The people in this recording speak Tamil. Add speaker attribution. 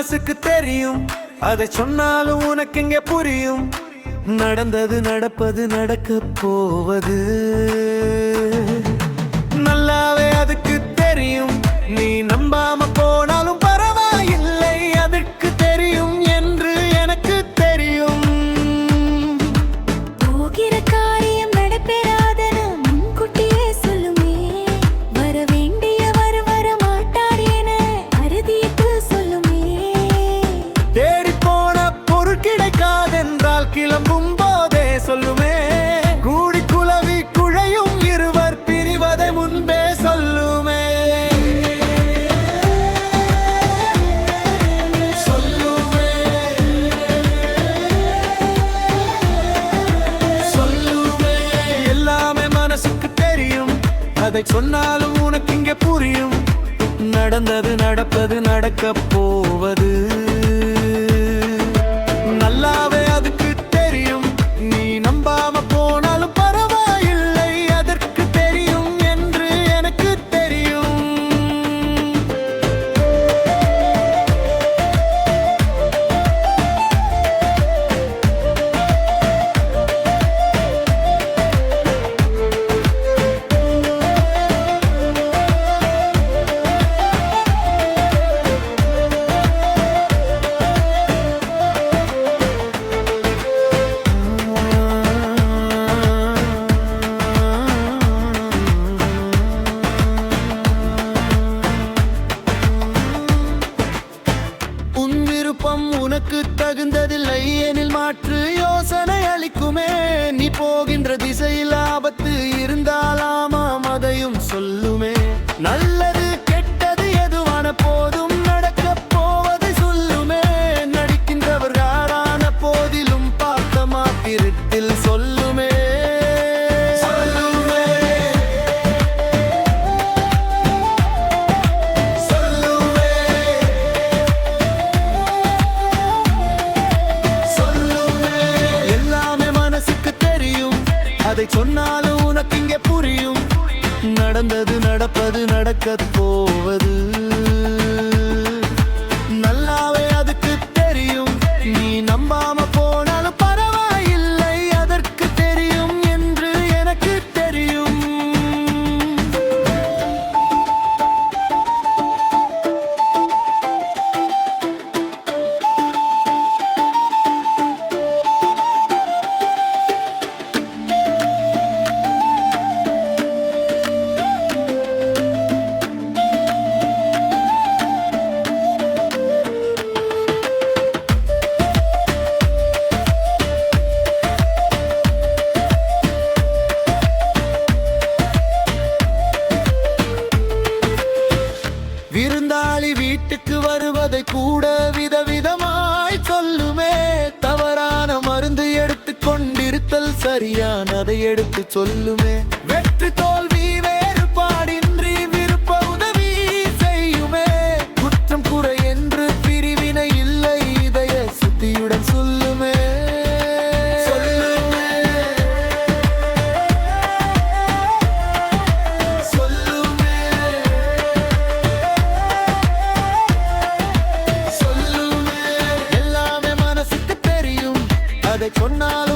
Speaker 1: மனசுக்கு தெரியும், அதை சொன்னாலும் உனக்கு எங்க புரியும். நடந்தது நடப்பது நடக்க போவது நல்லாவே அதுக்கு தெரியும். நீ நம்பாம போனாலும் பரவாயில்லை, அதற்கு தெரியும் என்று எனக்கு தெரியும்.
Speaker 2: போகிற காரியம் நடப்பெறாதன முன்கூட்டியே சொல்லுமே. வர வேண்டியவர் வர மாட்டார் என அறுதியிட்டு சொல்லுமே.
Speaker 1: தேடி போன பொருள் கிடைக்காதென்றால் கிளம்பும் போதே சொல்லுமே. கூடி குலவி குழையும் இருவர் பிரிவதை முன்பே சொல்லுமே. எல்லாமே மனசுக்கு தெரியும், அதை சொன்னாலும் உனக்கு இங்கே புரியும். நடந்தது நடப்பது நடக்க போவது நல்லாவே அதுக்கு தெரியும். நீ நம்பாம போனாலும் பரவாயில்லை, அதற்கு தெரியும் என்று எனக்கு தெரியும். உனக்கு தகுந்ததில்லை எனில் மாற்று யோசனை அளிக்குமே. நீ போகின்ற திசையில் ஆபத்து இருந்தாலாமாம் அதையும் சொல்லுமே. நல்லது கெட்டது எதுவான போதும் நடக்க போவதை சொல்லுமே. நடிக்கின்றவர் யாரான போதிலும் பார்த்த மாத்திரத்தில் சொல்லுமே. அதை சொன்னாலும் உனக்கு இங்கே புரியும். நடந்தது நடப்பது நடக்க போவது நல்லாவே அதுக்கு தெரியும். நீ நம்பாம போனாலும் பரவாயில்லை, அதற்கு தெரியும் என்று எனக்கு தெரியும். விருந்தாளி வீட்டுக்கு வருவதை கூட விதவிதமாய் சொல்லுமே. தவறான மருந்து எடுத்து கொண்டிருத்தல் சரியானதை எடுத்து சொல்லுமே. வெற்றி தோல்வி வேறுபாடின்றி விருப்ப உதவி செய்யுமே. குற்றம் குறை என்று பிரிவினை இல்லை, இதய சுத்தியுடன் சொல்லுமே. அதை சொன்னாலும்